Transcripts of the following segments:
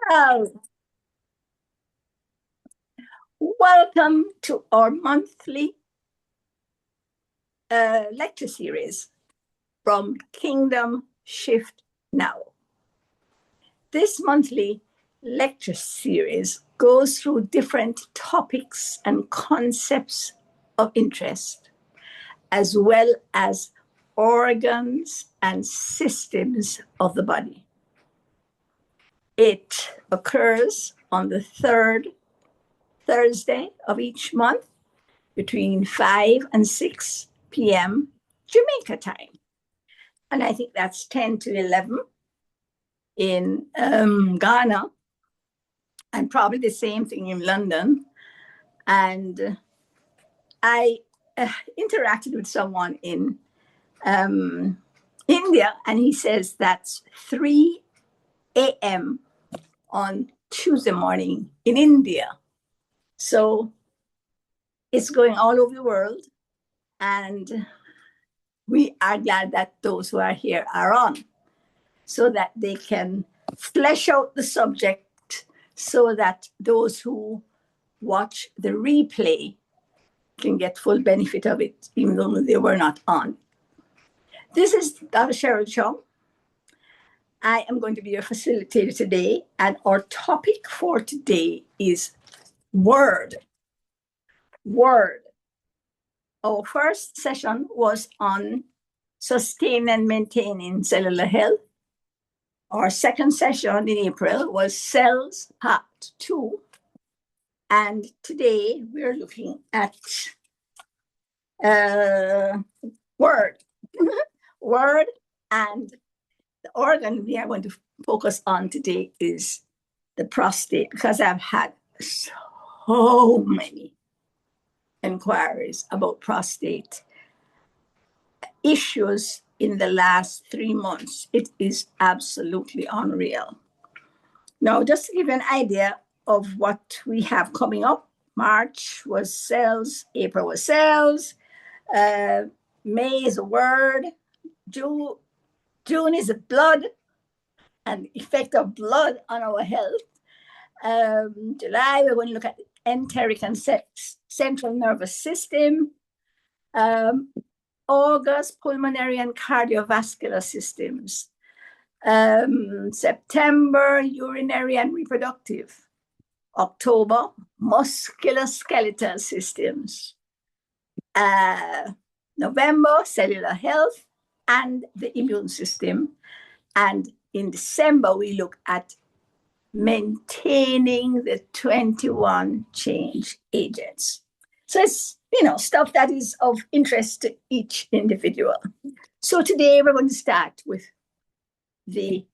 Oh, welcome to our monthly lecture series from Kingdom Shift Now. This monthly lecture series goes through different topics and concepts of interest, as well as organs and systems of the body. It occurs on the third Thursday of each month between 5 and 6 p.m. Jamaica time. And I think that's 10 to 11 in Ghana, and probably the same thing in London. And I interacted with someone in India, and he says that's 3 a.m. on Tuesday morning in India. So it's going all over the world, and we are glad that those who are here are on, so that they can flesh out the subject so that those who watch the replay can get full benefit of it, even though they were not on. This is Dr. Cheryl Chung. I am going to be your facilitator today, and our topic for today is word. Word. Our first session was on sustaining and maintaining cellular health. Our second session in April was cells, part 2. And today we're looking at word. Word, and the organ we are going to focus on today is the prostate, because I've had so many inquiries about prostate issues in the last 3 months. It is absolutely unreal. Now, just to give you an idea of what we have coming up, March was cells, April was cells, May is a word, June is a blood, and effect of blood on our health. July, we're going to look at enteric and central nervous system. August, pulmonary and cardiovascular systems. September, urinary and reproductive. October, musculoskeletal systems. November, cellular health and the immune system. And in December, we look at maintaining the 21 change agents. So it's, stuff that is of interest to each individual. So today we're going to start with the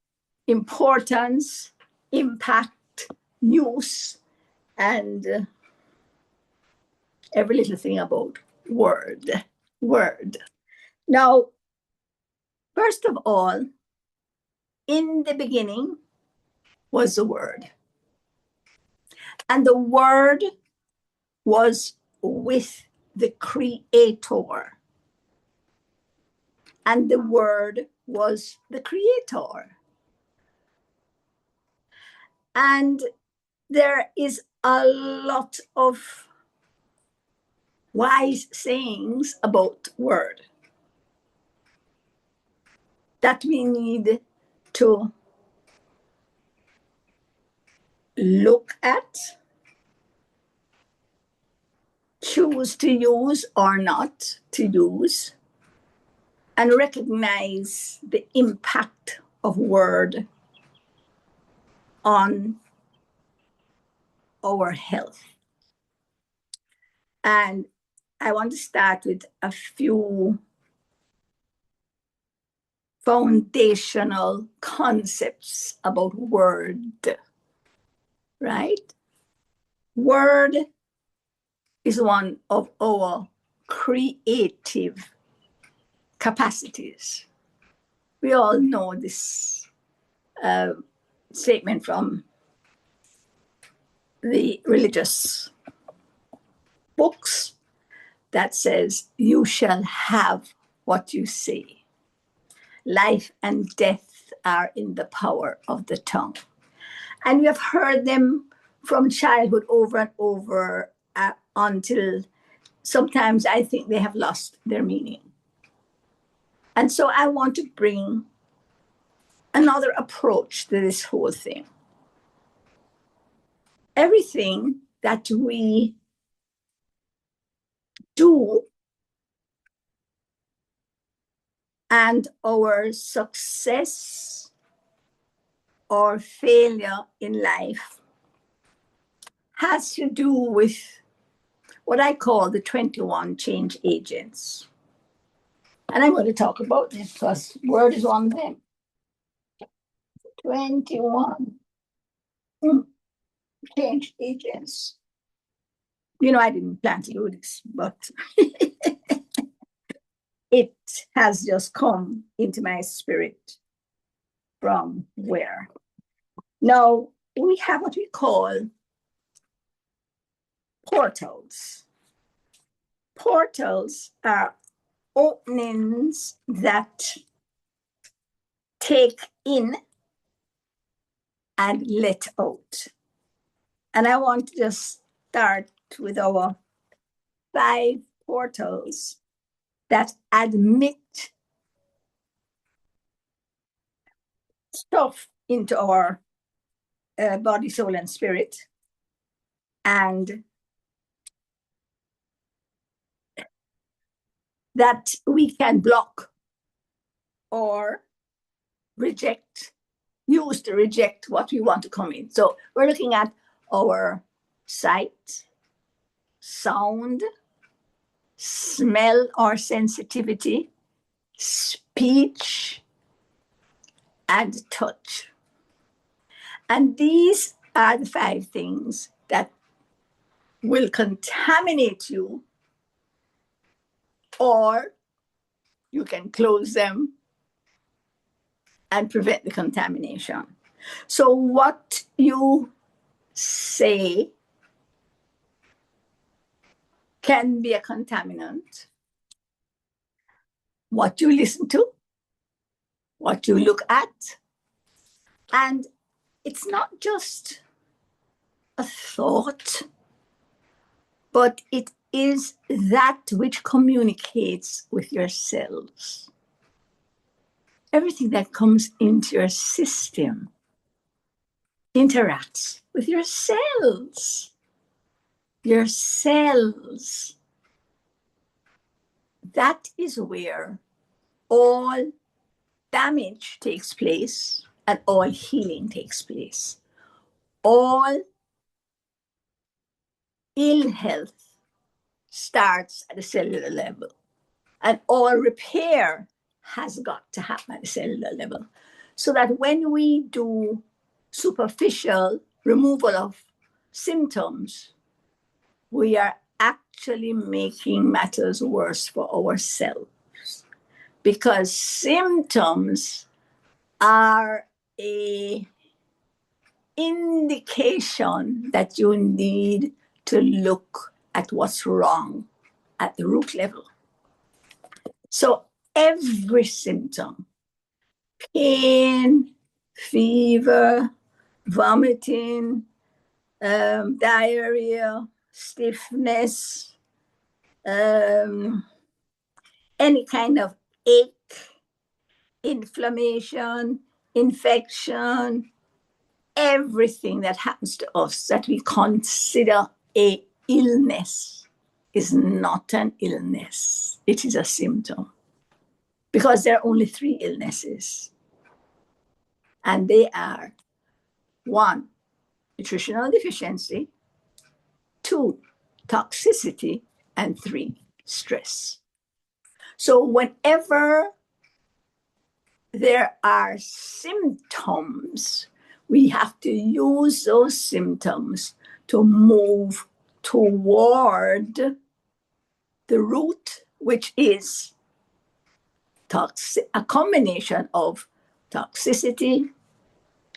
importance, impact, use, and every little thing about word. Now, first of all, in the beginning was the Word. And the Word was with the Creator. And the Word was the Creator. And there is a lot of wise sayings about Word that we need to look at, choose to use or not to use, and recognize the impact of word on our health. And I want to start with a few foundational concepts about word, right? Word is one of our creative capacities. We all know this statement from the religious books that says, "You shall have what you say. Life and death are in the power of the tongue." And you have heard them from childhood over and over until sometimes I think they have lost their meaning. And so I want to bring another approach to this whole thing. Everything that we do and our success or failure in life has to do with what I call the 21 change agents. And I'm going to talk about them because word is on them. 21 change agents. You know, I didn't plan to do this, but it has just come into my spirit from where. Now, we have what we call portals. Portals are openings that take in and let out. And I want to just start with our 5 portals that admit stuff into our body, soul, and spirit, and that we can block or reject, use to reject what we want to come in. So we're looking at our sight, sound, smell or sensitivity, speech, and touch. And these are the 5 things that will contaminate you, or you can close them and prevent the contamination. So what you say can be a contaminant. What you listen to, what you look at, and it's not just a thought, but it is that which communicates with your cells. Everything that comes into your system interacts with your cells. Your cells. That is where all damage takes place and all healing takes place. All ill health starts at the cellular level, and all repair has got to happen at the cellular level. So that when we do superficial removal of symptoms, we are actually making matters worse for ourselves, because symptoms are an indication that you need to look at what's wrong at the root level. So every symptom, pain, fever, vomiting, diarrhea, stiffness, any kind of ache, inflammation, infection, everything that happens to us that we consider an illness is not an illness. It is a symptom. Because there are only 3 illnesses. And they are 1, nutritional deficiency, 2, toxicity, and 3, stress. So whenever there are symptoms, we have to use those symptoms to move toward the root, which is a combination of toxicity,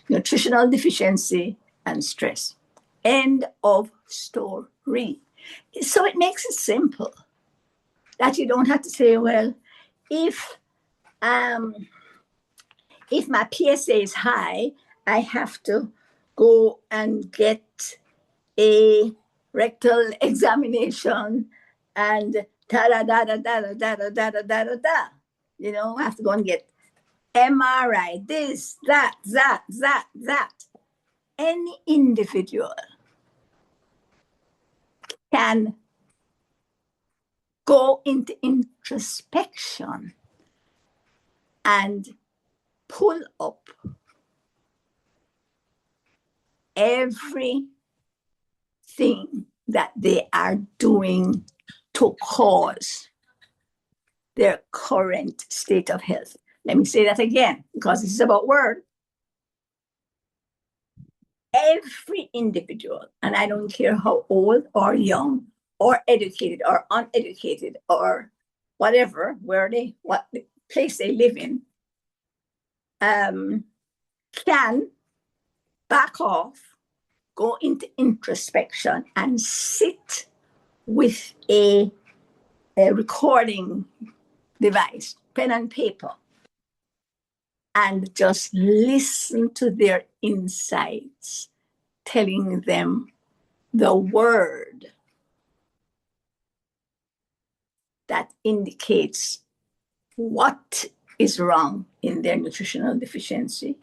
nutritional deficiency, and stress. End of story. So it makes it simple that you don't have to say, well, if my PSA is high, I have to go and get a rectal examination and da da da da da da da da da da da da. You know, have to go and get MRI, this, that. Any individual can go into introspection and pull up everything that they are doing to cause their current state of health. Let me say that again, because this is about word. Every individual, and I don't care how old or young or educated or uneducated or whatever, what place they live in, can back off, go into introspection, and sit with a recording device, pen and paper, and just listen to their insights, telling them the word that indicates what is wrong in their nutritional deficiency,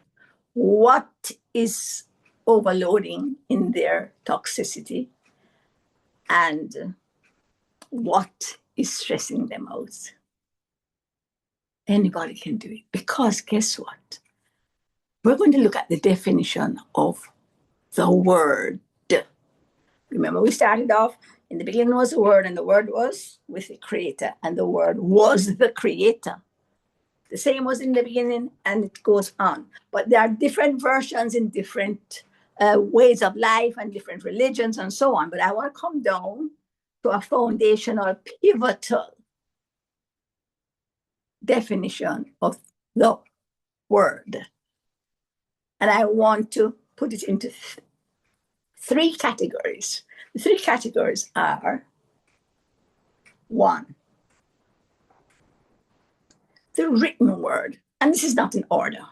what is overloading in their toxicity, and what is stressing them out. Anybody can do it, because guess what? We're going to look at the definition of the word. Remember, we started off, in the beginning was the word, and the word was with the creator, and the word was the creator. The same was in the beginning, and it goes on. But there are different versions in different ways of life and different religions and so on. But I want to come down to a foundational, pivotal definition of the word. And I want to put it into three categories. The three categories are: one, the written word. And this is not in order.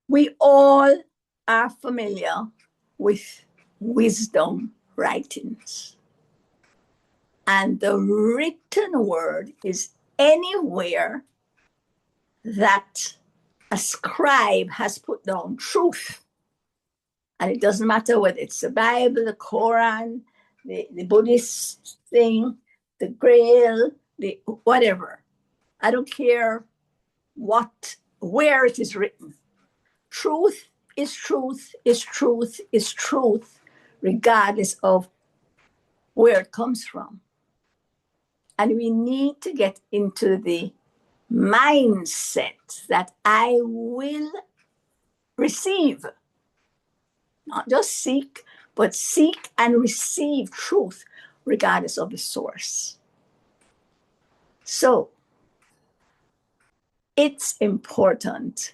We all are familiar with wisdom writings. And the written word is anywhere that a scribe has put down truth. And it doesn't matter whether it's the Bible, the Quran, the Buddhist thing, the Grail, the whatever. I don't care where it is written. Truth is truth, is truth, is truth, regardless of where it comes from. And we need to get into the mindset that I will receive, not just seek, but seek and receive truth, regardless of the source. So it's important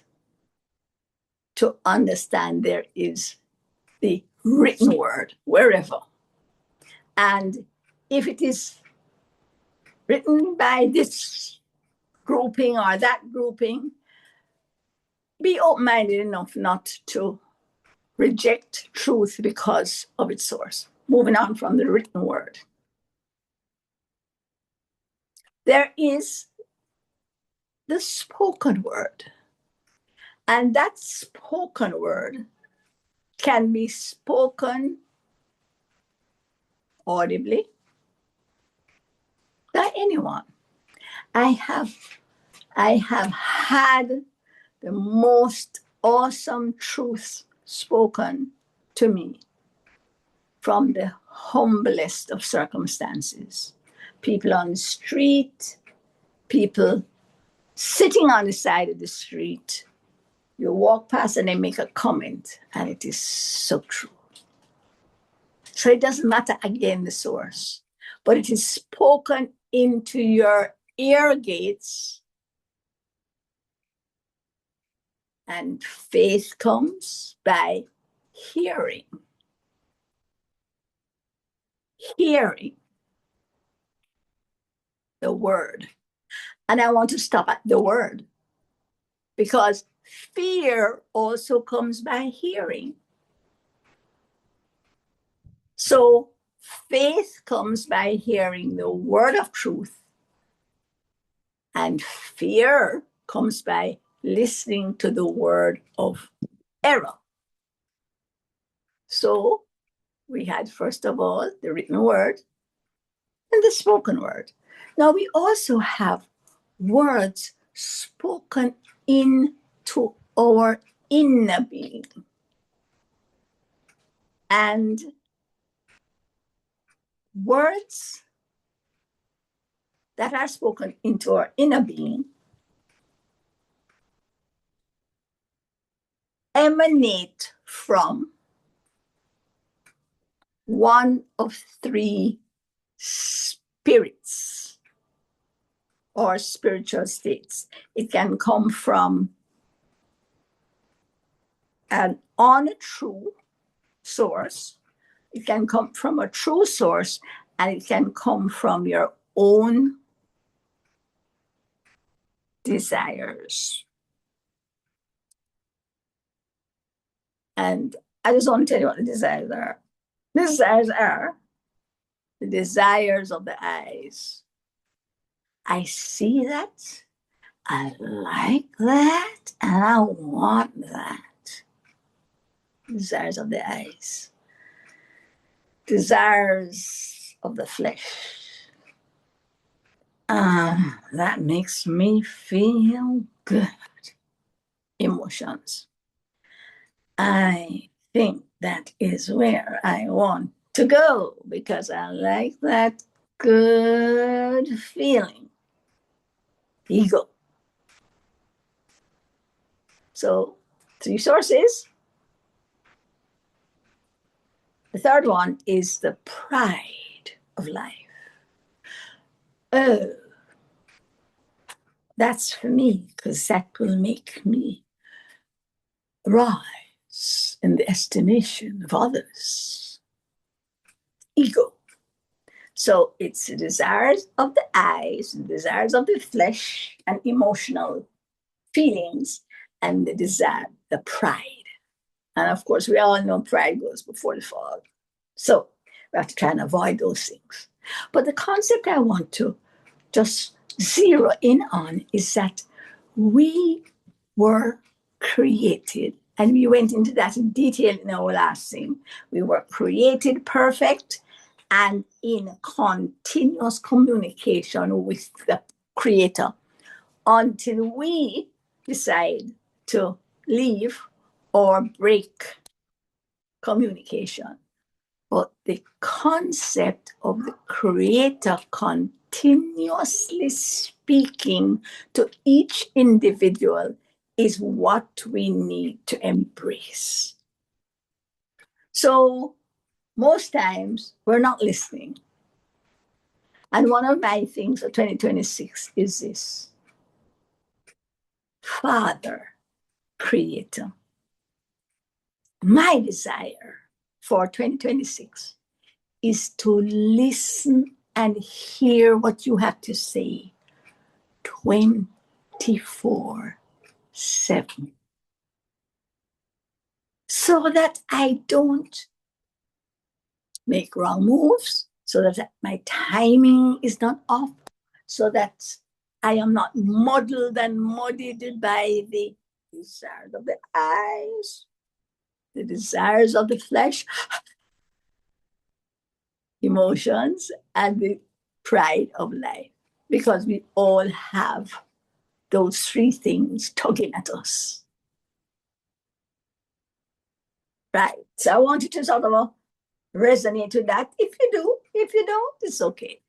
to understand there is the written word wherever. And if it is written by this grouping or that grouping, be open-minded enough not to reject truth because of its source. Moving on from the written word. There is the spoken word. And that spoken word can be spoken audibly by anyone. I have had the most awesome truths spoken to me from the humblest of circumstances. People on the street, people sitting on the side of the street. You walk past and they make a comment, and it is so true. So it doesn't matter, again, the source, but it is spoken into your ear gates, and faith comes by hearing. Hearing the word. And I want to stop at the word, because fear also comes by hearing. So faith comes by hearing the word of truth, and fear comes by listening to the word of error. So we had, first of all, the written word and the spoken word. Now we also have words spoken into our inner being. And words that are spoken into our inner being emanate from one of three spirits or spiritual states. It can come from an untrue source, it can come from a true source, and it can come from your own desires. And I just want to tell you what the desires are. The desires are the desires of the eyes. I see that, I like that, and I want that. Desires of the eyes. Desires of the flesh. That makes me feel good. Emotions. I think that is where I want to go because I like that good feeling. Ego. So, three sources. The third one is the pride of life. Oh, that's for me because that will make me rise in the estimation of others. Ego. So it's the desires of the eyes, the desires of the flesh, and emotional feelings, and the desire, the pride. And of course, we all know pride goes before the fall. So we have to try and avoid those things. But the concept I want to just zero in on is that we were created, and we went into that in detail in our last thing. We were created perfect and in continuous communication with the Creator until we decide to leave or break communication. But the concept of the Creator continuously speaking to each individual is what we need to embrace. So most times we're not listening. And one of my things for 2026 is this: Father, Creator, my desire for 2026 is to listen and hear what you have to say 24/7. So that I don't make wrong moves, so that my timing is not off, so that I am not muddled and muddied by the desires of the eyes, the desires of the flesh, emotions, and the pride of life. Because we all have those three things tugging at us. Right. So I want you to sort of resonate with that. If you do, if you don't, it's okay.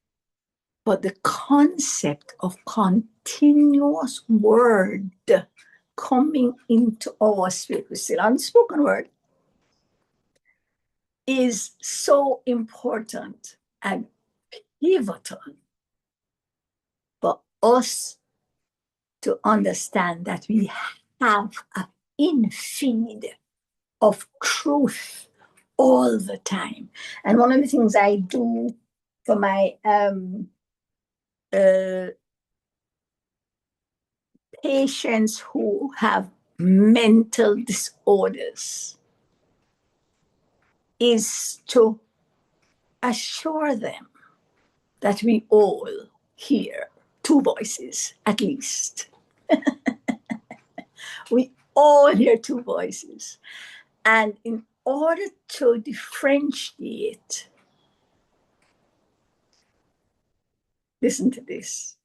But the concept of continuous word coming into our spirit, we still unspoken word, is so important and pivotal for us to understand that we have an infeed of truth all the time. And one of the things I do for my patients who have mental disorders is to assure them that we all hear two voices at least. We all hear two voices. And in order to differentiate, listen to this,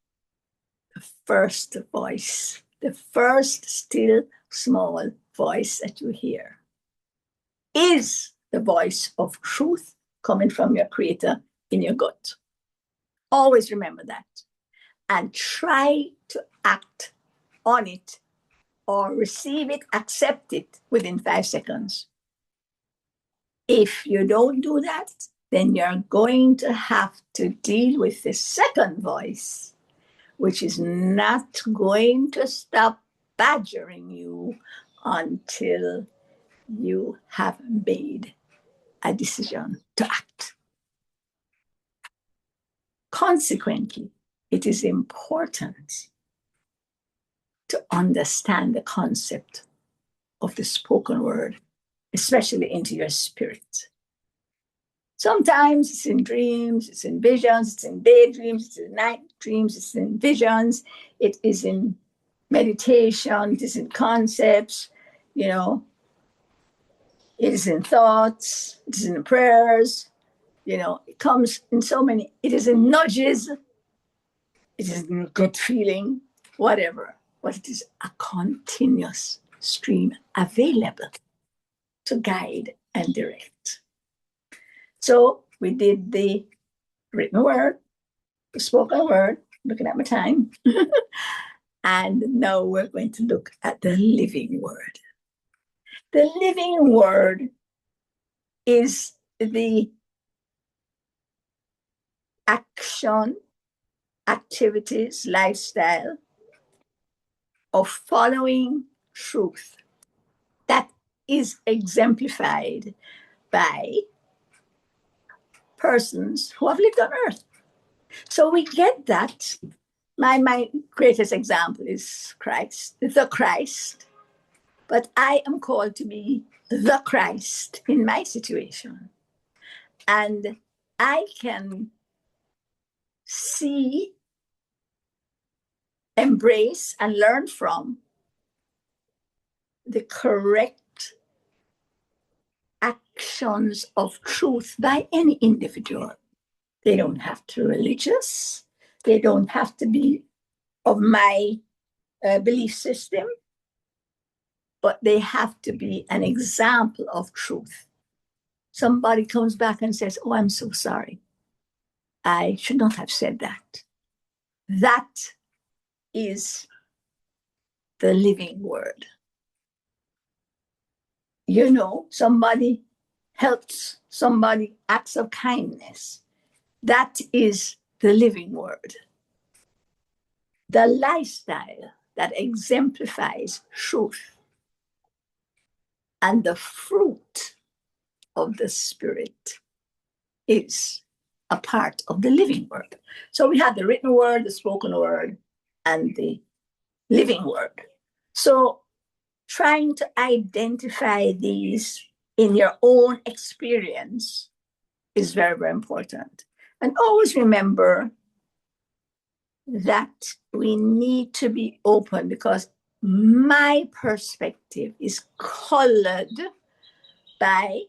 the first voice, the first still small voice that you hear is the voice of truth coming from your Creator in your gut. Always remember that. And try to act on it or receive it, accept it within 5 seconds. If you don't do that, then you're going to have to deal with the second voice, which is not going to stop badgering you until you have made a decision to act. Consequently, it is important to understand the concept of the spoken word, especially into your spirit. Sometimes it's in dreams, it's in visions, it's in daydreams, it's in night dreams, it's in visions, it is in meditation, it is in concepts, it is in thoughts, it is in prayers, it comes in so many, it is in nudges, it is in gut feeling, whatever. But it is a continuous stream available to guide and direct. So we did the written word, the spoken word, looking at my time. And now we're going to look at the living word. The living word is the action, activities, lifestyle of following truth that is exemplified by persons who have lived on earth. So we get that. My greatest example is Christ, the Christ. But I am called to be the Christ in my situation. And I can see, embrace, and learn from the correct actions of truth by any individual. They don't have to be religious. They don't have to be of my belief system, but they have to be an example of truth. Somebody comes back and says, "Oh, I'm so sorry. I should not have said that." That is the living word. Somebody helps somebody, acts of kindness. That is the living word. The lifestyle that exemplifies truth and the fruit of the Spirit is a part of the living word. So we have the written word, the spoken word, and the living word. So trying to identify these in your own experience is very, very important. And always remember that we need to be open, because my perspective is colored by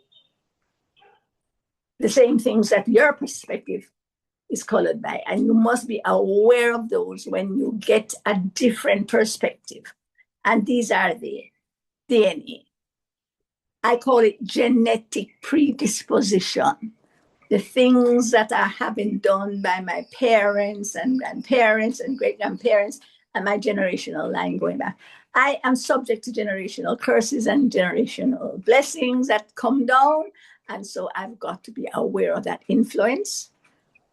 the same things that your perspective is colored by. And you must be aware of those when you get a different perspective. And these are the DNA. I call it genetic predisposition. The things that have been done by my parents and grandparents and great-grandparents and my generational line going back. I am subject to generational curses and generational blessings that come down. And so I've got to be aware of that influence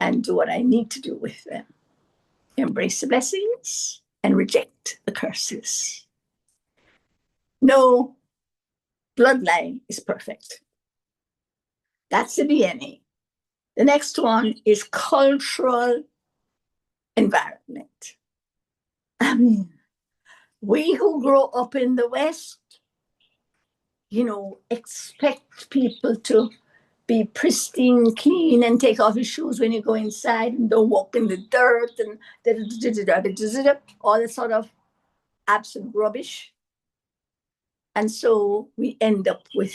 and do what I need to do with them. Embrace the blessings and reject the curses. No bloodline is perfect. That's the DNA. The next one is cultural environment. I mean, we who grow up in the West, expect people to be pristine, clean, and take off your shoes when you go inside, and don't walk in the dirt, and all that sort of absolute rubbish. And so we end up with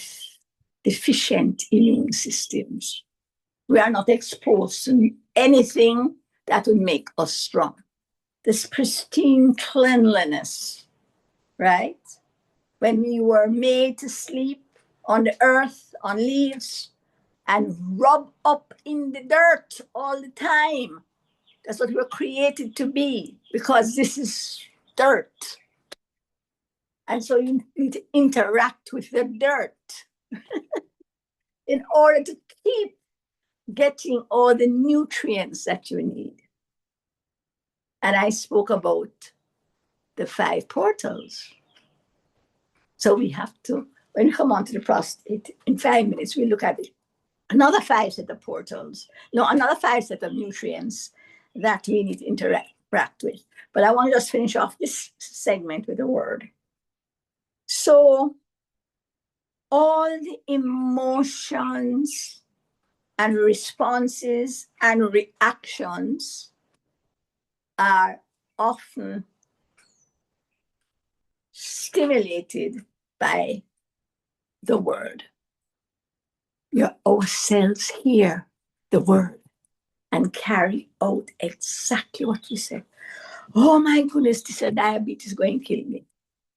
deficient immune systems. We are not exposed to anything that would make us strong. This pristine cleanliness, right? When we were made to sleep on the earth, on leaves, and rub up in the dirt all the time. That's what we were created to be, because this is dirt. And so you need to interact with the dirt in order to keep getting all the nutrients that you need. And I spoke about the 5 portals. So we have to, when we come on to the prostate, in 5 minutes, we look at it. Another 5 set of portals, another 5 set of nutrients that we need to interact with. But I want to just finish off this segment with a word. So all the emotions and responses and reactions are often stimulated by the word. Our cells hear the word and carry out exactly what you said. Oh my goodness, this diabetes is going to kill me.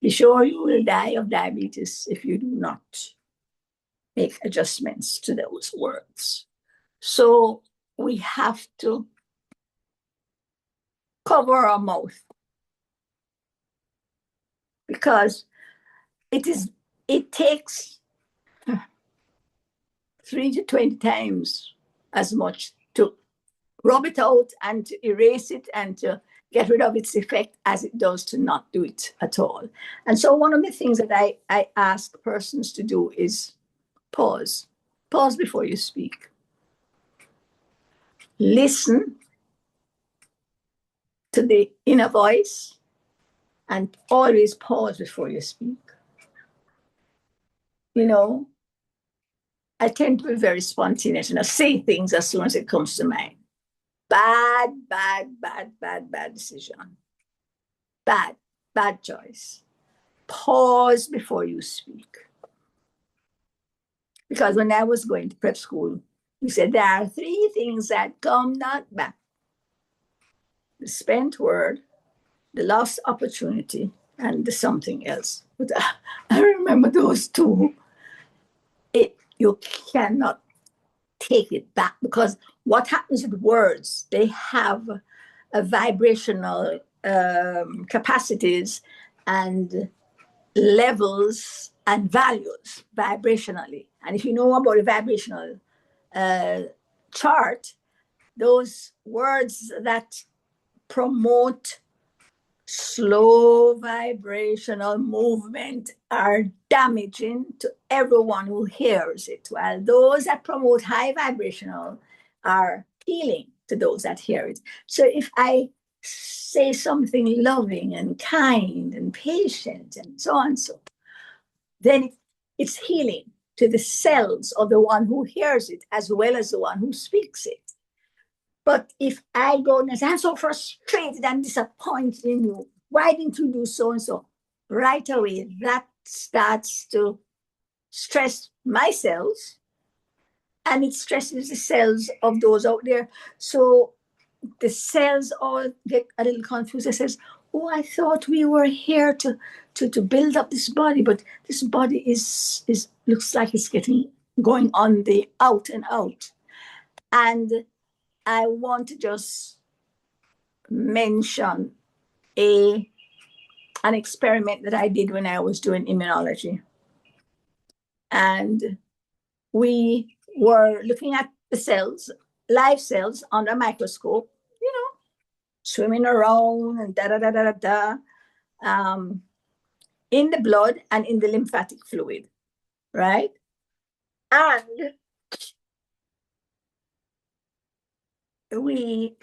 Be sure you will die of diabetes if you do not make adjustments to those words. So we have to cover our mouth, because it takes 3 to 20 times as much to rub it out and to erase it and to get rid of its effect as it does to not do it at all. And so one of the things that I ask persons to do is pause. Pause before you speak. Listen to the inner voice and always pause before you speak. I tend to be very spontaneous and I say things as soon as it comes to mind. Bad decision. Bad choice. Pause before you speak. Because when I was going to prep school, we said there are 3 things that come not back: the spent word, the lost opportunity, and the something else. But I remember those 2. You cannot take it back, because what happens with words, they have a vibrational capacities and levels and values vibrationally. And if you know about a vibrational chart, those words that promote slow vibrational movement are damaging to everyone who hears it, while those that promote high vibrational are healing to those that hear it. So if I say something loving and kind and patient and so on, then it's healing to the cells of the one who hears it as well as the one who speaks it. But if I go and say, I'm so frustrated and disappointed in you, why didn't you do so and so? Right away, that starts to stress my cells, and it stresses the cells of those out there. So the cells all get a little confused. It says, oh, I thought we were here to build up this body, but this body is looks like it's going on the out and out. And I want to just mention an experiment that I did when I was doing immunology. And we were looking at the cells, live cells, under a microscope, swimming around and in the blood and in the lymphatic fluid, right? And we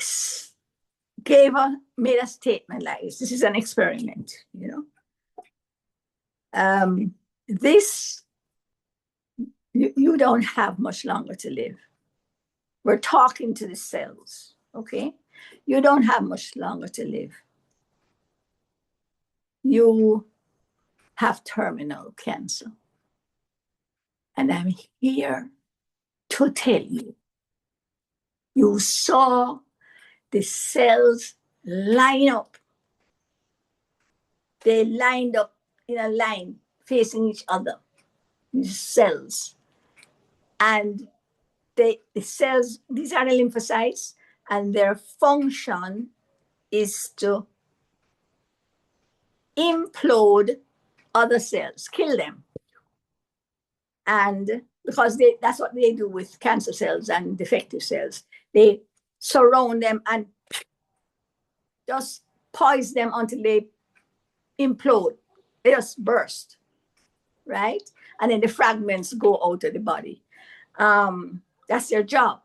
made a statement like this. This is an experiment, This you don't have much longer to live. We're talking to the cells, okay? You don't have much longer to live. You have terminal cancer. And I'm here to tell you, you saw the cells line up. They lined up in a line facing each other, these cells. And the cells, these are the lymphocytes, and their function is to implode other cells, kill them. And because that's what they do with cancer cells and defective cells. They surround them and just poison them until they implode. They just burst, right? And then the fragments go out of the body. That's their job.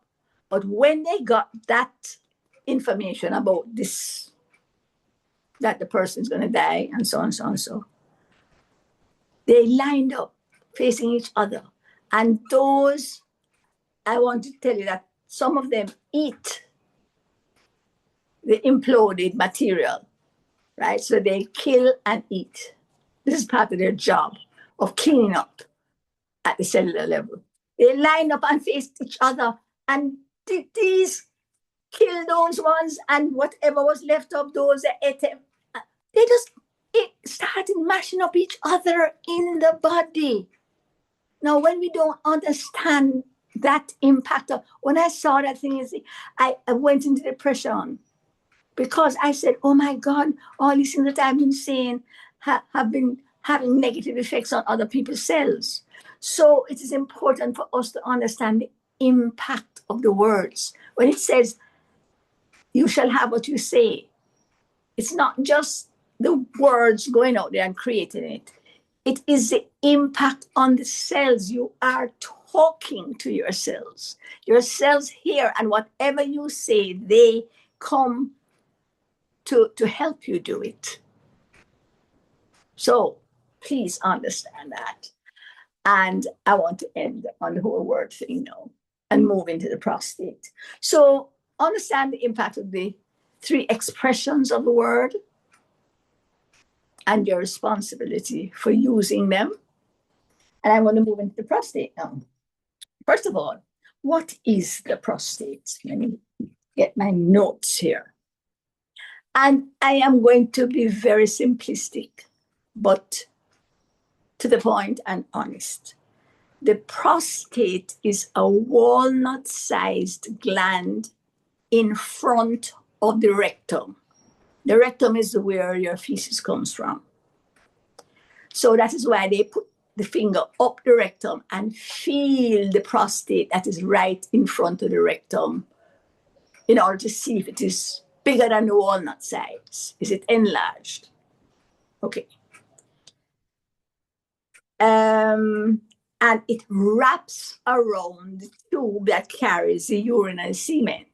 But when they got that information about this, that the person's going to die and so on, so on, so they lined up facing each other. And those, I want to tell you that some of them eat the imploded material, right? So they kill and eat. This is part of their job of cleaning up at the cellular level. They line up and face each other, and these kill those ones, and whatever was left of those that ate them, they just started mashing up each other in the body. Now, when we don't understand that impact of, when I saw that thing, I went into depression because I said, oh my God, all these things that I've been saying have been having negative effects on other people's cells. So it is important for us to understand the impact of the words. When it says, you shall have what you say, it's not just the words going out there and creating it. It is the impact on the cells. You are talking to your cells. Your cells hear, and whatever you say, they come to help you do it. So please understand that. And I want to end on the whole word thing now and move into the prostate. So understand the impact of the 3 expressions of the word and your responsibility for using them. And I want to move into the prostate now. First of all, what is the prostate? Let me get my notes here. And I am going to be very simplistic, but to the point and honest. The prostate is a walnut-sized gland in front of the rectum. The rectum is where your feces comes from. So that is why they put the finger up the rectum and feel the prostate that is right in front of the rectum in order to see if it is bigger than the walnut size. Is it enlarged? Okay. And it wraps around the tube that carries the urine and semen.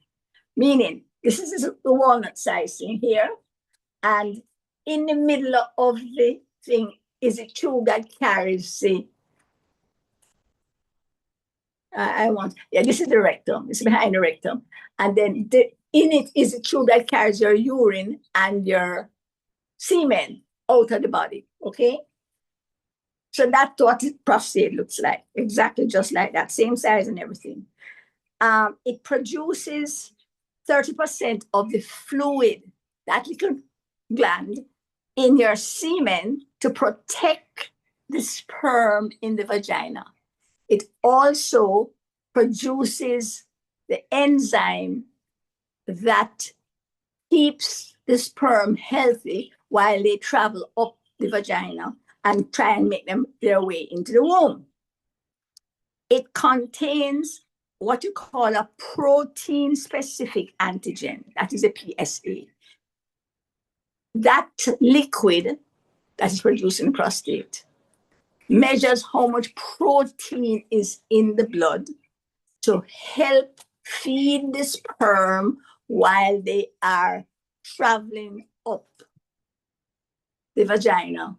Meaning, this is the walnut size thing here, and in the middle of the thing is a tube that carries the, this is the rectum, it's behind the rectum. And then in it is a tube that carries your urine and your semen out of the body, okay? So that's what the prostate looks like, exactly just like that, same size and everything. It produces 30% of the fluid, that little gland, in your semen to protect the sperm in the vagina. It also produces the enzyme that keeps the sperm healthy while they travel up the vagina and try and make them their way into the womb. It contains what you call a protein-specific antigen, that is a PSA. That liquid that is produced in the prostate measures how much protein is in the blood to help feed the sperm while they are traveling up the vagina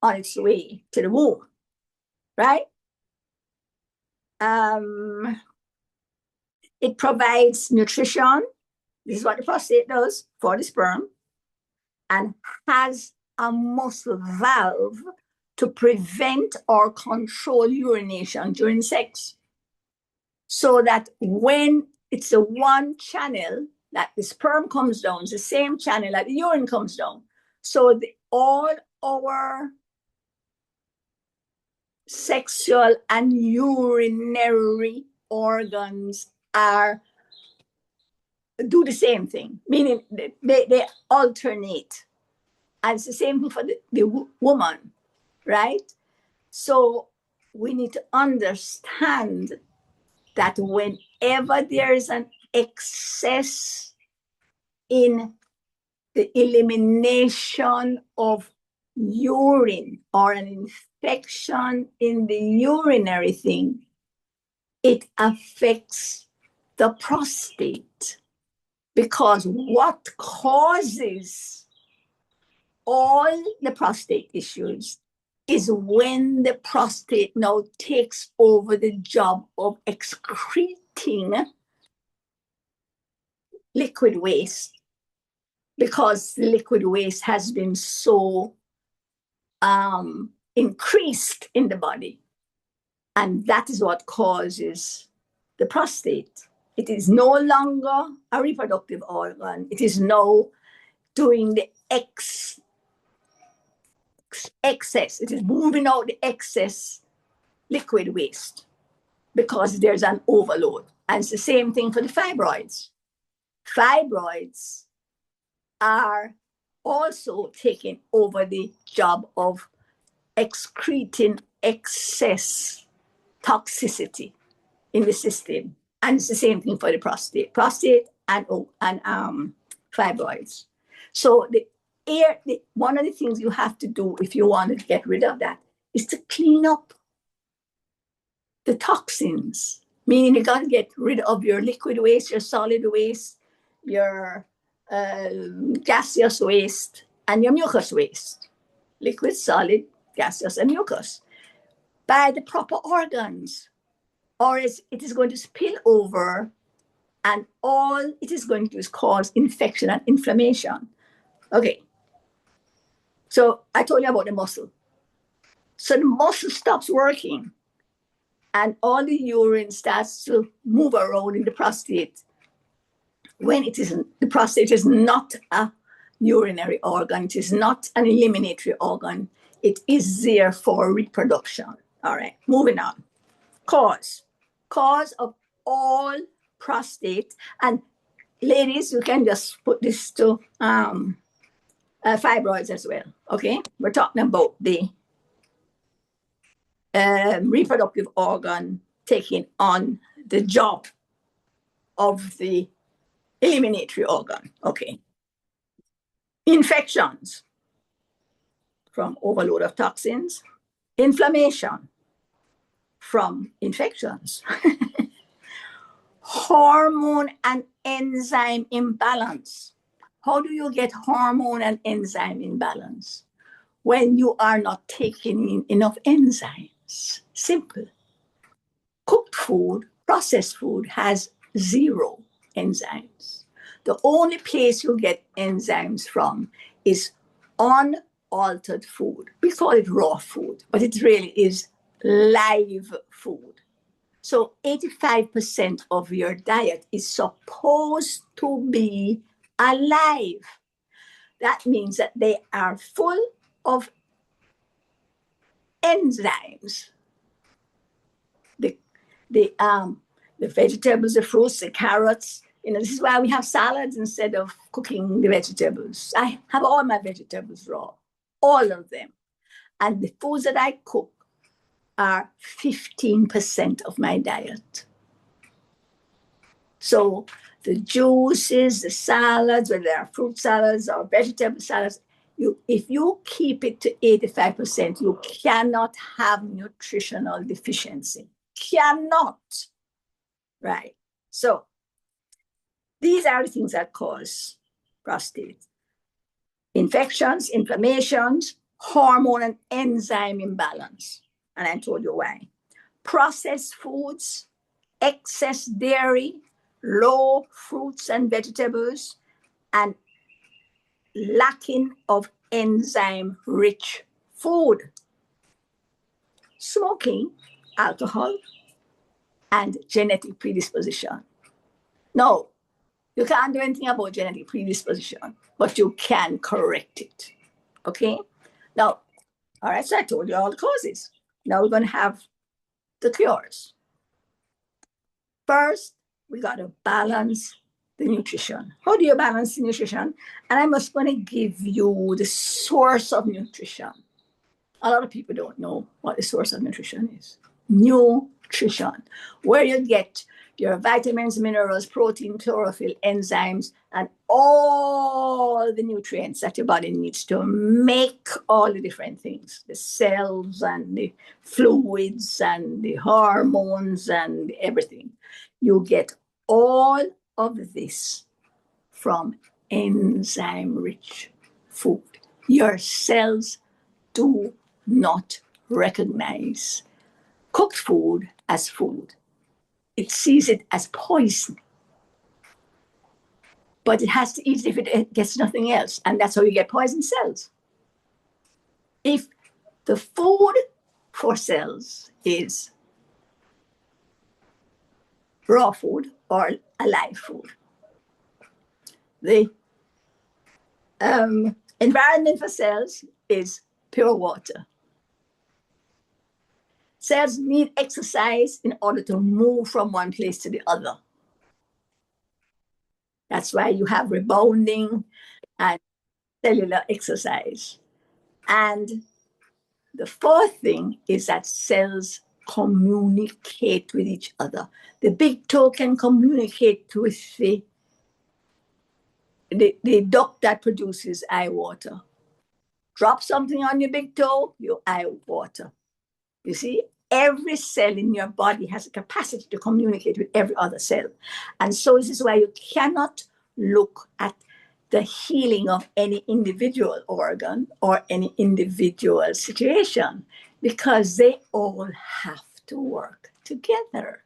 on its way to the womb, right? It provides nutrition. This is what the prostate does for the sperm, and has a muscle valve to prevent or control urination during sex. So that when it's the one channel that the sperm comes down, it's the same channel that the urine comes down. So all our sexual and urinary organs do the same thing, meaning they alternate. And it's the same thing for the woman, right? So we need to understand that whenever there is an excess in the elimination of urine or an infection in the urinary thing, it affects the prostate. Because what causes all the prostate issues is when the prostate now takes over the job of excreting liquid waste, because the liquid waste has been so increased in the body. And that is what causes the prostate. It is no longer a reproductive organ. It is now doing the excess. It is moving out the excess liquid waste because there's an overload. And it's the same thing for the fibroids. Fibroids are also taking over the job of excreting excess toxicity in the system. And it's the same thing for the prostate and fibroids. So one of the things you have to do if you want to get rid of that is to clean up the toxins, meaning you got to get rid of your liquid waste, your solid waste, your gaseous waste, and your mucus waste. Liquid, solid, gaseous, and mucus by the proper organs, or it is going to spill over, and all it is going to do is cause infection and inflammation. Okay, so I told you about the muscle. So the muscle stops working, and all the urine starts to move around in the prostate. When the prostate is not a urinary organ, it is not an eliminatory organ, it is there for reproduction. All right, moving on. Cause of all prostate, and ladies, you can just put this to fibroids as well. Okay, we're talking about the reproductive organ taking on the job of the eliminatory organ. Okay, infections from overload of toxins, inflammation from infections, hormone and enzyme imbalance. How do you get hormone and enzyme imbalance? When you are not taking in enough enzymes. Simple. Cooked food, processed food has 0 enzymes. The only place you get enzymes from is unaltered food. We call it raw food, but it really is live food. So 85% of your diet is supposed to be alive. That means that they are full of enzymes. The vegetables, the fruits, the carrots. This is why we have salads instead of cooking the vegetables. I have all my vegetables raw, all of them. And the foods that I cook are 15% of my diet. So the juices, the salads, whether they're fruit salads or vegetable salads, if you keep it to 85%, you cannot have nutritional deficiency. Cannot. Right. So these are the things that cause prostate. Infections, inflammations, hormone and enzyme imbalance. And I told you why. processed foods, excess dairy, low fruits and vegetables, and lacking of enzyme-rich food, smoking, alcohol, and genetic predisposition. No, you can't do anything about genetic predisposition, but you can correct it. Okay? Now, all right, so I told you all the causes. Now we're going to have the cures. First, we got to balance the nutrition. How do you balance the nutrition? And I'm just going to give you the source of nutrition. A lot of people don't know what the source of nutrition is. Nutrition, where you get your vitamins, minerals, protein, chlorophyll, enzymes, and all the nutrients that your body needs to make all the different things, the cells and the fluids and the hormones and everything. You get all of this from enzyme-rich food. Your cells do not recognize cooked food as food. It sees it as poison. But it has to eat it if it gets nothing else. And that's how you get poison cells. If the food for cells is raw food or alive food, the environment for cells is pure water. Cells need exercise in order to move from one place to the other. That's why you have rebounding and cellular exercise. And the fourth thing is that cells communicate with each other. The big toe can communicate with the duct that produces eye water. Drop something on your big toe, your eye water. You see, every cell in your body has a capacity to communicate with every other cell. And so this is why you cannot look at the healing of any individual organ or any individual situation, because they all have to work together.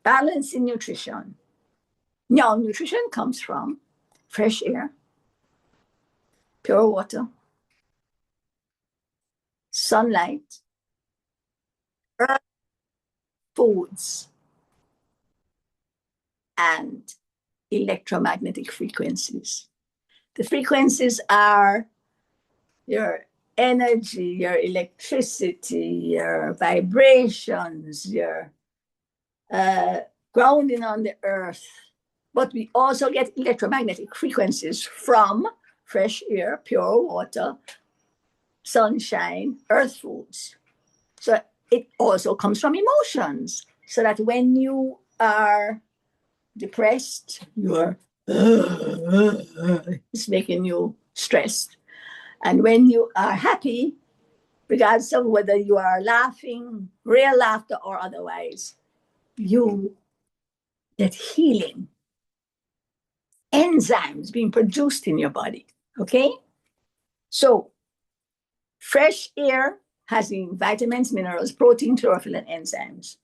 Balance in nutrition. Now, nutrition comes from fresh air, pure water, sunlight, earth, foods, and electromagnetic frequencies. The frequencies are your energy, your electricity, your vibrations, your grounding on the earth. But we also get electromagnetic frequencies from fresh air, pure water, sunshine, earth foods. So it also comes from emotions. So that when you are depressed, you're it's making you stressed. And when you are happy, regardless of whether you are laughing, real laughter or otherwise, you get healing. Enzymes being produced in your body, okay? So fresh air has in vitamins, minerals, protein, chlorophyll, and enzymes.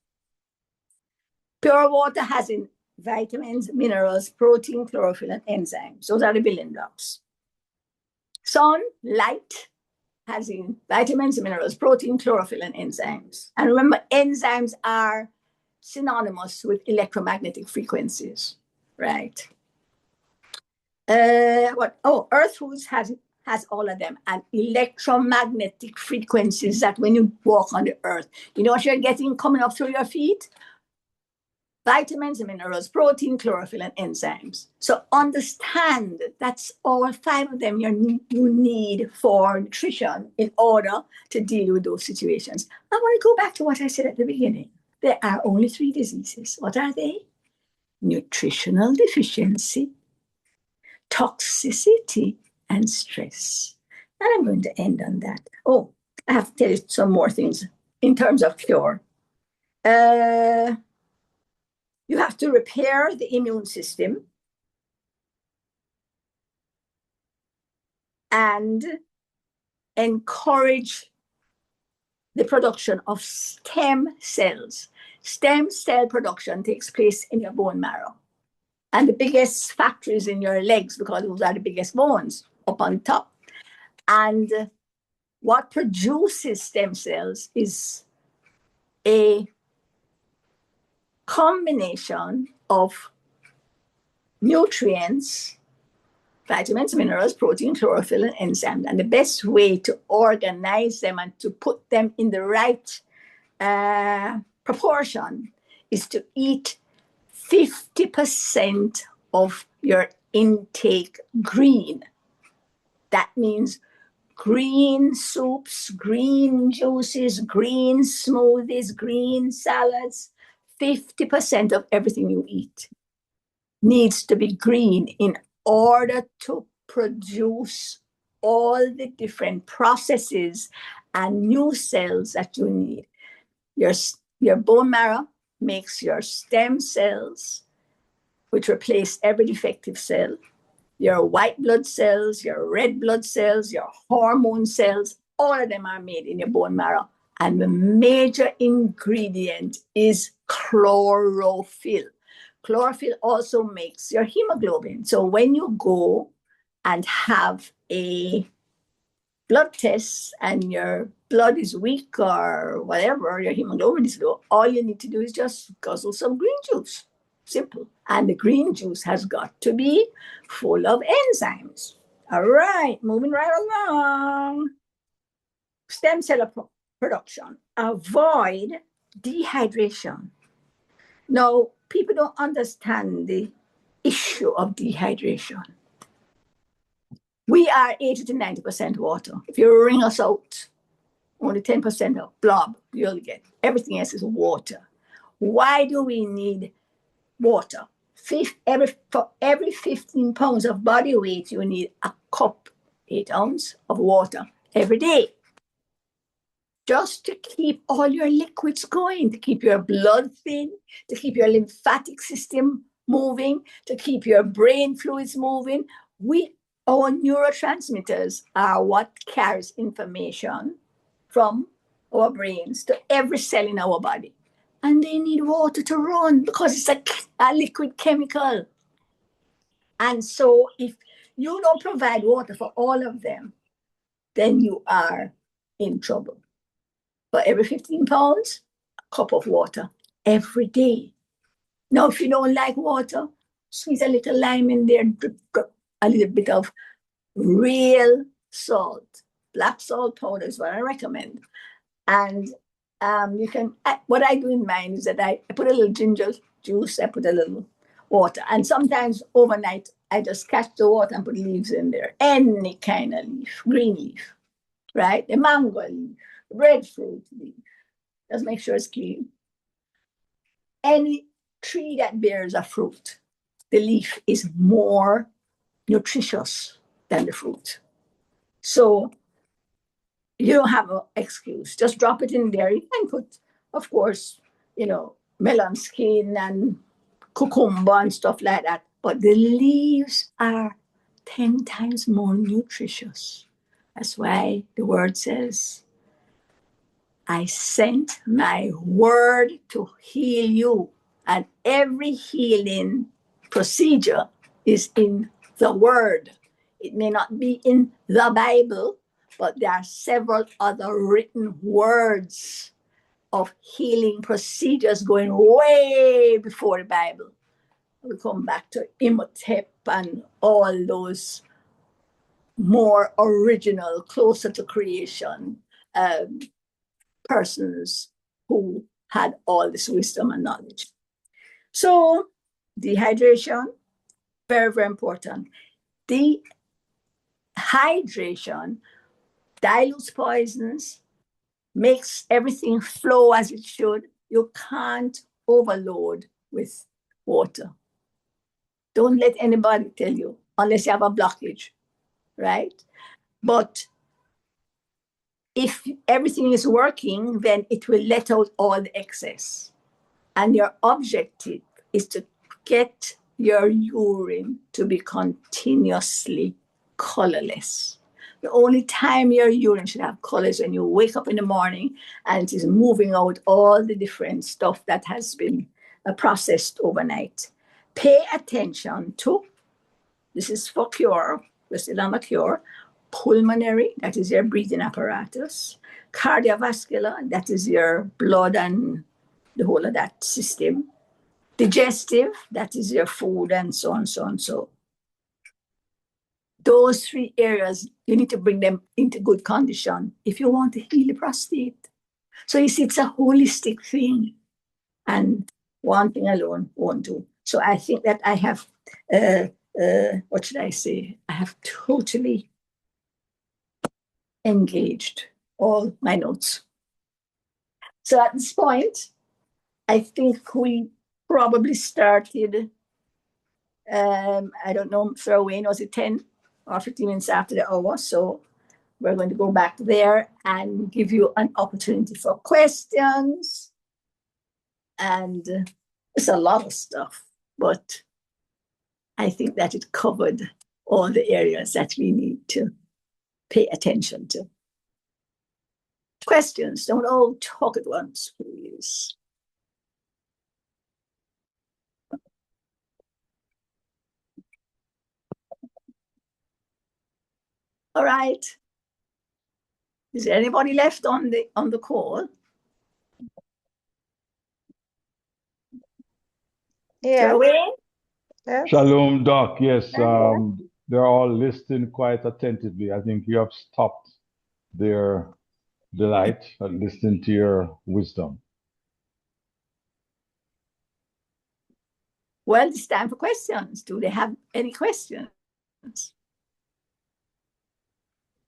Pure water has in vitamins, minerals, protein, chlorophyll, and enzymes. Those are the building blocks. Sunlight has in vitamins, minerals, protein, chlorophyll, and enzymes. And remember, enzymes are synonymous with electromagnetic frequencies, right? Earth foods has all of them, and electromagnetic frequencies that when you walk on the earth, you know what you're getting coming up through your feet? Vitamins, minerals, protein, chlorophyll, and enzymes. So understand that's all 5 of them you need for nutrition in order to deal with those situations. I want to go back to what I said at the beginning. There are only 3 diseases. What are they? Nutritional deficiency, toxicity, and stress. And I'm going to end on that. Oh, I have to tell you some more things in terms of cure. You have to repair the immune system and encourage the production of stem cells. Stem cell production takes place in your bone marrow. And the biggest factories in your legs, because those are the biggest bones up on top. And what produces stem cells is a combination of nutrients, vitamins, minerals, protein, chlorophyll, and enzymes. And the best way to organize them and to put them in the right proportion is to eat 50% of your intake green. That means green soups, green juices, green smoothies, green salads. 50% of everything you eat needs to be green in order to produce all the different processes and new cells that you need. Your bone marrow makes your stem cells, which replace every defective cell. Your white blood cells, your red blood cells, your hormone cells, all of them are made in your bone marrow. And the major ingredient is chlorophyll. Chlorophyll also makes your hemoglobin. So when you go and have a blood test and your blood is weak or whatever, your hemoglobin is low, all you need to do is just guzzle some green juice. Simple. And the green juice has got to be full of enzymes. All right, moving right along. Stem cell production. Avoid dehydration. Now, people don't understand the issue of dehydration. We are 80 to 90% water. If you wring us out, only 10% of blob you'll get. Everything else is water. Why do we need water? For every 15 pounds of body weight, you need a cup, 8 ounces of water every day. Just to keep all your liquids going, to keep your blood thin, to keep your lymphatic system moving, to keep your brain fluids moving. Our neurotransmitters are what carries information from our brains to every cell in our body. And they need water to run because it's a liquid chemical. And so if you don't provide water for all of them, then you are in trouble. For every 15 pounds, a cup of water every day. Now, if you don't like water, squeeze a little lime in there, drip, a little bit of real salt. Black salt powder is what I recommend. And you can, what I do in mine is that I put a little ginger juice, I put a little water. And sometimes overnight, I just catch the water and put leaves in there. Any kind of leaf, green leaf, right? The mango leaf, breadfruit leaf. Just make sure it's clean. Any tree that bears a fruit, the leaf is more nutritious than the fruit. So you don't have an excuse. Just drop it in there. You can put, of course, melon skin and cucumber and stuff like that. But the leaves are 10 times more nutritious. That's why the word says, I sent my word to heal you. And every healing procedure is in the word. It may not be in the Bible, but there are several other written words of healing procedures going way before the Bible. We come back to Imhotep and all those more original, closer to creation persons who had all this wisdom and knowledge. So dehydration, very, very important. Dehydration dilutes poisons, makes everything flow as it should. You can't overload with water. Don't let anybody tell you, unless you have a blockage, right? But if everything is working, then it will let out all the excess. And your objective is to get your urine to be continuously colorless. The only time your urine should have color is when you wake up in the morning and it is moving out all the different stuff that has been processed overnight. Pay attention to, this is for cure, we're still on the cure, pulmonary, that is your breathing apparatus, cardiovascular, that is your blood and the whole of that system, digestive, that is your food and so on, so on, so. Those three areas, you need to bring them into good condition if you want to heal the prostate. So you see, it's a holistic thing, and one thing alone won't do. So I think that I have, what should I say? I have totally engaged all my notes. So at this point, I think we probably started, I don't know, throw away, was it 10 or 15 minutes after the hour? So we're going to go back there and give you an opportunity for questions. And it's a lot of stuff, but I think that it covered all the areas that we need to pay attention to. Questions, don't all talk at once, please. All right. Is there anybody left on the call? Yeah. Yes. Shalom, Doc. Yes, they're all listening quite attentively. I think you have stopped their delight at listening to your wisdom. Well, it's time for questions. Do they have any questions?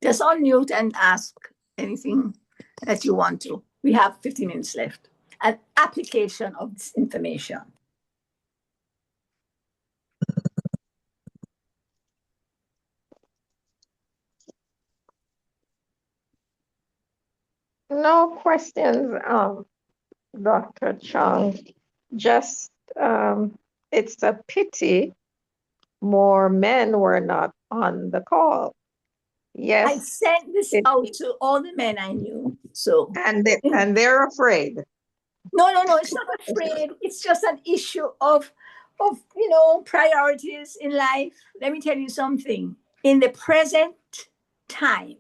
Just unmute and ask anything that you want to. We have 15 minutes left. An application of this information. No questions, Dr. Chung. Just, it's a pity more men were not on the call. Yes. I sent this out to all the men I knew. So and they're afraid. No, it's not afraid. It's just an issue of priorities in life. Let me tell you something. In the present time,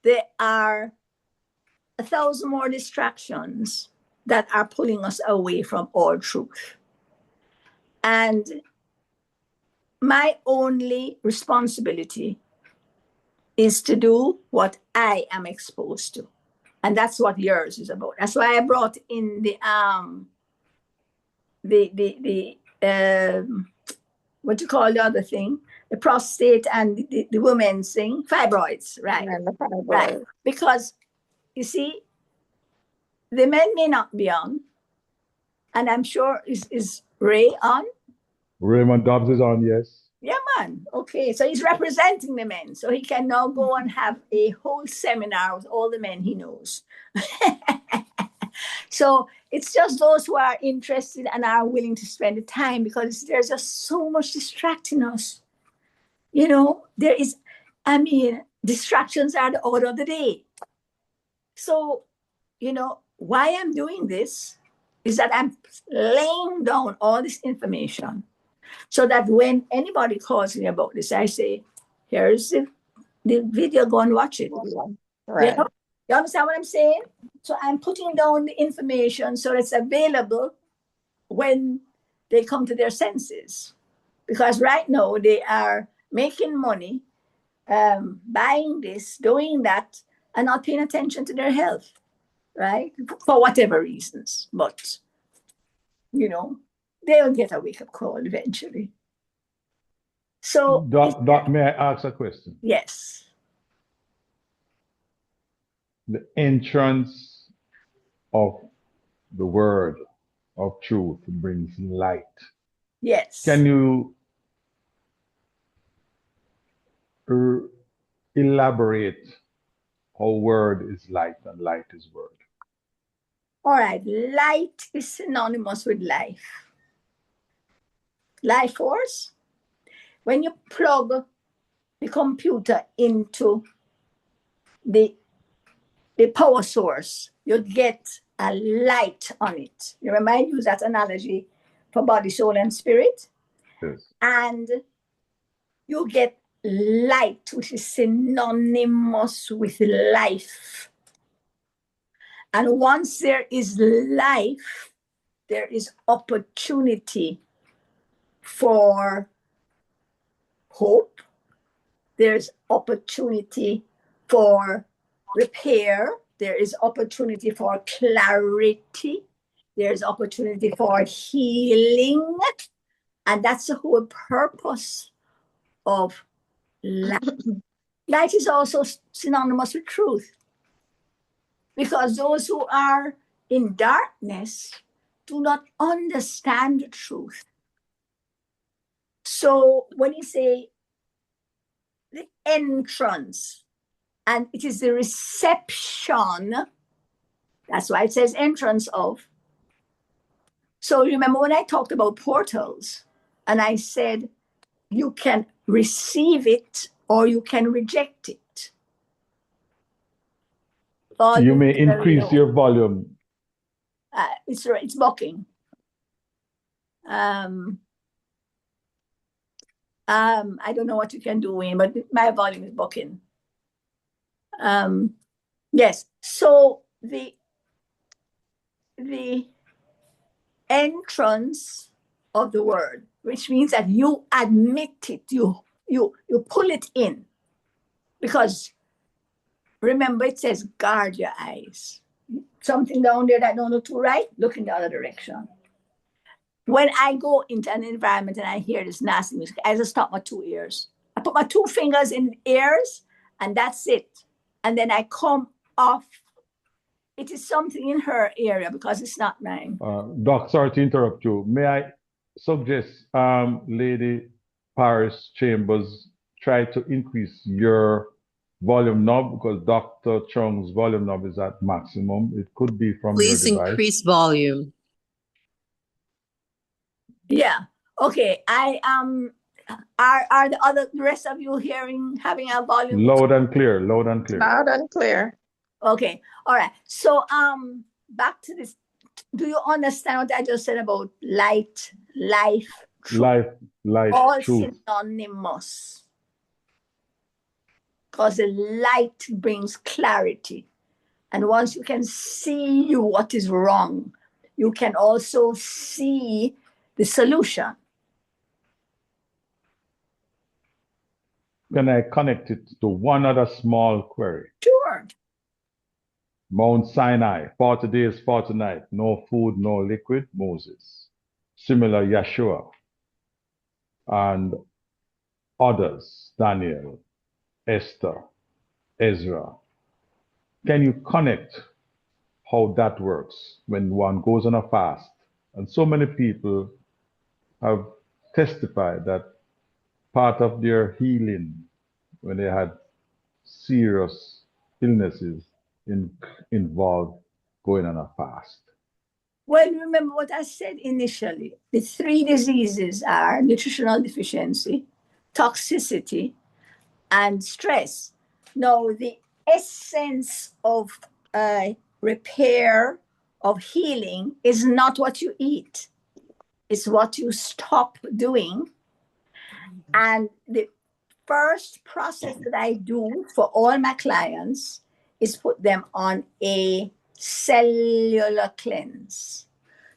there are 1,000 more distractions that are pulling us away from all truth. And my only responsibility is to do what I am exposed to. And that's what yours is about. That's why I brought in the what you call the other thing, the prostate and the women's thing, fibroids, right? And the fibroids. Right. Because you see, the men may not be on, and I'm sure is Ray on? Raymond Dobbs is on, yes. Yeah, man. Okay, so he's representing the men, so he can now go and have a whole seminar with all the men he knows. So it's just those who are interested and are willing to spend the time, because there's just so much distracting us. There is, distractions are the order of the day. So, why I'm doing this is that I'm laying down all this information so that when anybody calls me about this, I say, here's the video, go and watch it. Right. You understand what I'm saying? So I'm putting down the information so it's available when they come to their senses. Because right now they are making money, buying this, doing that, and not paying attention to their health, right? For whatever reasons. But, they'll get a wake-up call eventually. So, Doc, may I ask a question? Yes. The entrance of the word of truth brings light. Yes. Can you elaborate how word is light and light is word? All right. Light is synonymous with life. Life force. When you plug the computer into the power source, you get a light on it. You remember I use that analogy for body, soul, and spirit? Yes. And you get light, which is synonymous with life. And once there is life, there is opportunity for hope. There's opportunity for repair. There is opportunity for clarity. There's opportunity for healing. And that's the whole purpose of light. Light is also synonymous with truth. Because those who are in darkness do not understand the truth. So when you say the entrance, and it is the reception, that's why it says entrance of. So remember when I talked about portals, and I said you can receive it or you can reject it. You may increase your volume. It's bucking. I don't know what you can do, Wayne, but my volume is bucking. Yes. So the entrance of the word, which means that you admit it, you pull it in, because remember it says guard your eyes. Something down there that don't look too right, look in the other direction. When I go into an environment and I hear this nasty music, I just stop my 2 ears. I put my 2 fingers in the ears, and that's it. And then I come off. It is something in her area because it's not mine. Doc, sorry to interrupt you. May I suggest, Lady Paris Chambers, try to increase your volume knob, because Dr. Chung's volume knob is at maximum. It could be from your device. Please increase volume. Yeah. Okay. I are the rest of you having a volume? Loud and clear, loud and clear. Loud and clear. Okay. All right. So back to this. Do you understand what I just said about light, life, truth? Life, all truth. synonymous. Because the light brings clarity. And once you can see what is wrong, you can also see the solution. Can I connect it to one other small query? Sure. Mount Sinai, 40 days, 40 nights, no food, no liquid, Moses. Similar, Yeshua and others, Daniel, Esther, Ezra. Can you connect how that works when one goes on a fast? And so many people have testified that part of their healing when they had serious illnesses involved going on a fast. Well, remember what I said initially. The 3 diseases are nutritional deficiency, toxicity, and stress. Now, the essence of repair, of healing, is not what you eat. It's what you stop doing. And the first process that I do for all my clients is put them on a cellular cleanse.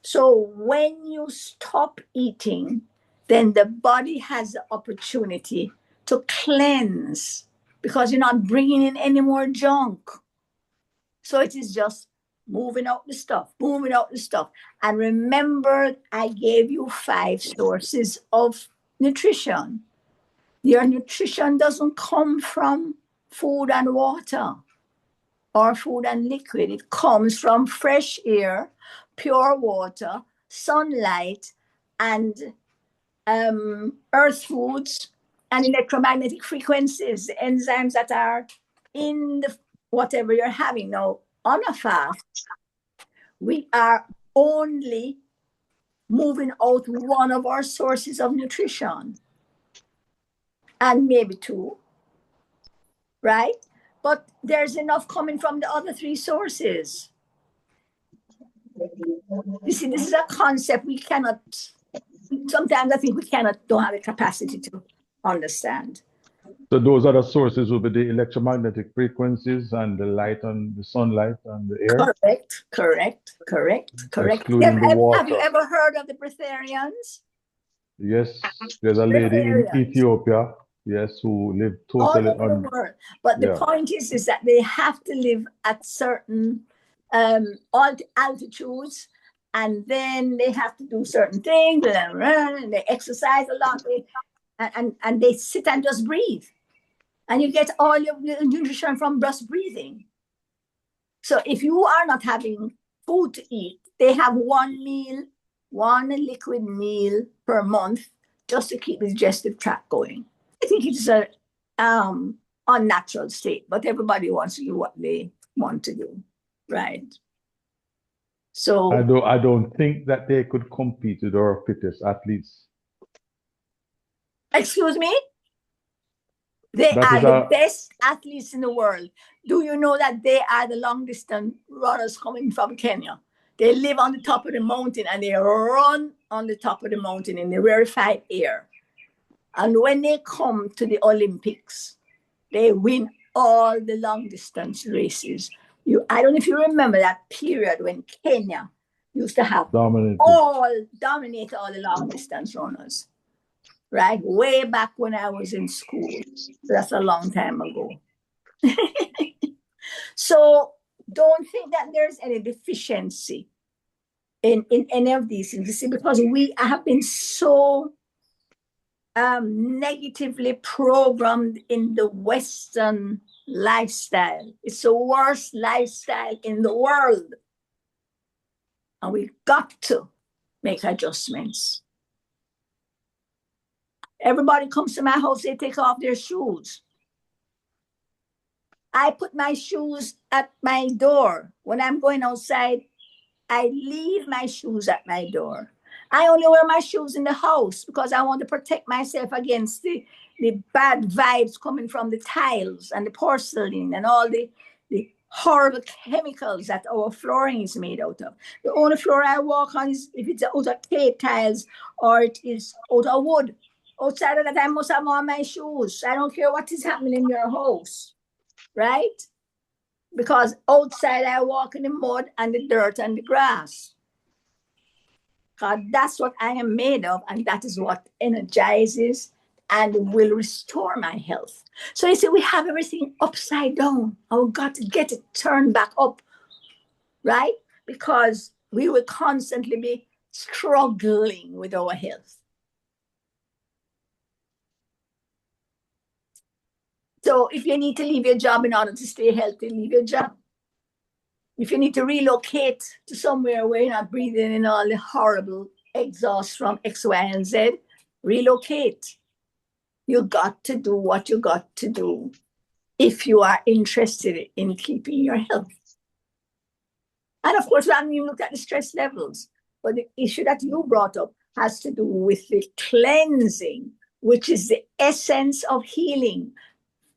So when you stop eating, then the body has the opportunity to cleanse, because you're not bringing in any more junk. So it is just moving out the stuff. And remember, I gave you 5 sources of nutrition. Your nutrition doesn't come from food and water or food and liquid. It comes from fresh air, pure water, sunlight, and earth foods and electromagnetic frequencies, the enzymes that are in the whatever you're having. Now, on a fast, we are only moving out one of our sources of nutrition, and maybe 2, right? But there's enough coming from the other three sources. You see, this is a concept we cannot, sometimes I think we don't have the capacity to understand. So those other sources will be the electromagnetic frequencies and the light and the sunlight and the air. Correct. Excluding the water. Have you ever heard of the Breatharians? Yes, there's a lady in Ethiopia, yes, who lived totally all over the world. But the point is that they have to live at certain altitudes, and then they have to do certain things, and run, and they exercise a lot, and they sit and just breathe. And you get all your nutrition from just breathing. So if you are not having food to eat, they have one liquid meal per month just to keep the digestive tract going. I think it's a unnatural state, but everybody wants to do what they want to do, right? So I don't think that they could compete with our fittest athletes. Excuse me? They are the best athletes in the world. Do you know that they are the long distance runners coming from Kenya? They live on the top of the mountain and they run on the top of the mountain in the rarefied air. And when they come to the Olympics, they win all the long distance races. I don't know if you remember that period when Kenya used to have dominate all the long distance runners. Right? Way back when I was in school. That's a long time ago. So don't think that there's any deficiency in any of these things. You see, because we have been so negatively programmed in the Western lifestyle. It's the worst lifestyle in the world. And we've got to make adjustments. Everybody comes to my house, they take off their shoes. I put my shoes at my door. When I'm going outside, I leave my shoes at my door. I only wear my shoes in the house because I want to protect myself against the bad vibes coming from the tiles and the porcelain and all the horrible chemicals that our flooring is made out of. The only floor I walk on is if it's out of clay tiles or it is out of wood. Outside of that, I must have on my shoes. I don't care what is happening in your house, right? Because outside I walk in the mud and the dirt and the grass. God, that's what I am made of, and that is what energizes and will restore my health. So you see, we have everything upside down. And we've got to get it turned back up, right? Because we will constantly be struggling with our health. So if you need to leave your job in order to stay healthy, leave your job. If you need to relocate to somewhere where you're not breathing in all the horrible exhaust from X, Y, and Z, relocate. You got to do what you got to do if you are interested in keeping your health. And of course, we haven't even looked at the stress levels. But the issue that you brought up has to do with the cleansing, which is the essence of healing.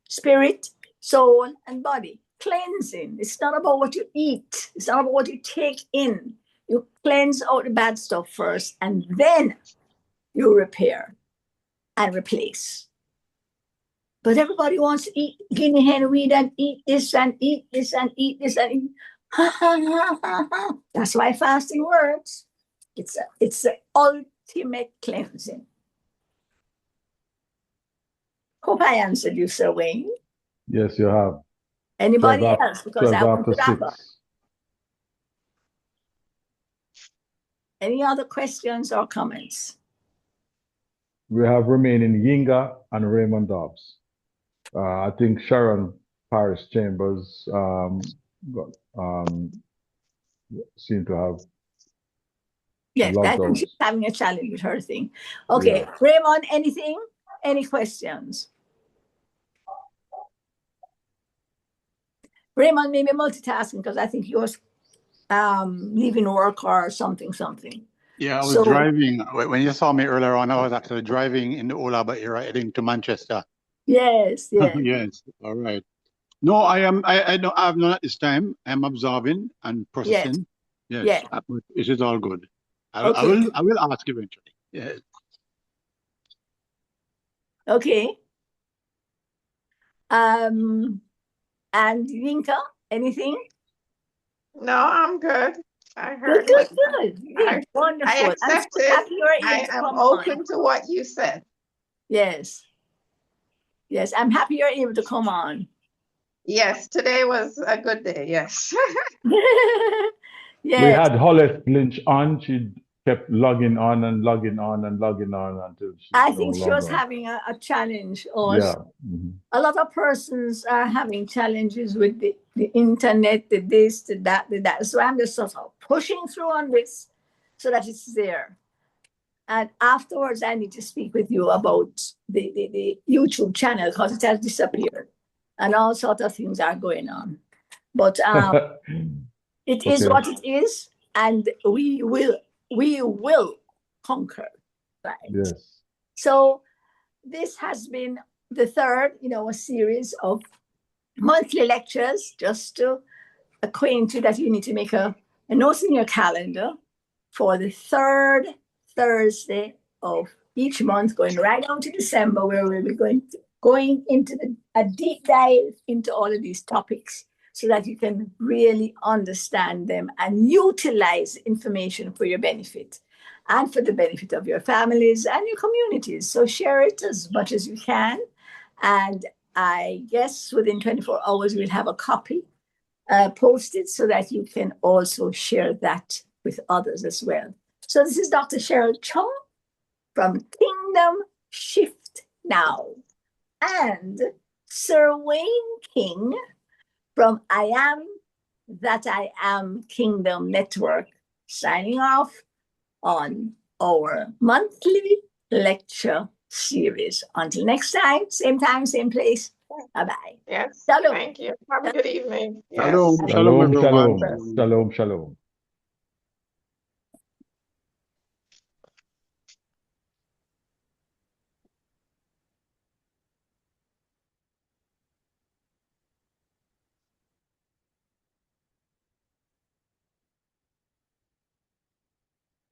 Spirit, soul, and body. Cleansing. It's not about what you eat. It's not about what you take in. You cleanse out the bad stuff first, and then you repair and replace. But everybody wants to eat guinea hen weed and eat this and eat this and eat this and eat. That's why fasting works. It's the ultimate cleansing. Hope I answered you, Sir Wayne. Yes, you have. Anybody else? Because I want to wrap up. Any other questions or comments? We have remaining Yinga and Raymond Dobbs. I think Sharon Paris Chambers seem to have. Yes, I think she's having a challenge with her thing. Okay, yeah. Raymond, anything? Any questions? Raymond may be multitasking because I think he was leaving work or something. Yeah, I was driving. When you saw me earlier on, I was actually driving in the Olaba area heading to Manchester. Yes. Yes, all right. No, I am. I don't. I have none at this time. I'm observing and processing. Yes. Yeah. But it is all good. I Okay. will. I will ask eventually. Yes. Okay. And Yinka, anything? No, I'm good. I Good, heard good, what good. I Wonderful. I'm so accepted. happy you're able I to am come open on. to what you said. Yes. Yes, I'm happy you're able to come on. Yes, today was a good day. Yes. We Yes, had Hollis Lynch on. She kept logging on and logging on and logging on until she's I no think she was longer. having a challenge, or Yeah. Mhm. a lot of persons are having challenges with the internet, the this, the that, the that. So I'm just sort of pushing through on this so that it's there. And afterwards, I need to speak with you about the YouTube channel because it has disappeared and all sorts of things are going on. But it is Okay. what it is, and we will conquer, right? Yes. So this has been the third, a series of monthly lectures, just to acquaint you that you need to make a note in your calendar for the third Thursday of each month, going right down to December, where we'll be going into a deep dive into all of these topics so that you can really understand them and utilize information for your benefit and for the benefit of your families and your communities. So share it as much as you can. And I guess within 24 hours, we'll have a copy posted so that you can also share that with others as well. So this is Dr. Cheryl Chung from Kingdom Shift Now and Sir Wayne King from I Am That I Am Kingdom Network, signing off on our monthly lecture series. Until next time, same place. Bye-bye. Yes. Shalom. Thank you. Have a good evening. Yes. Shalom. Shalom, Shalom, everyone. shalom. Shalom, shalom.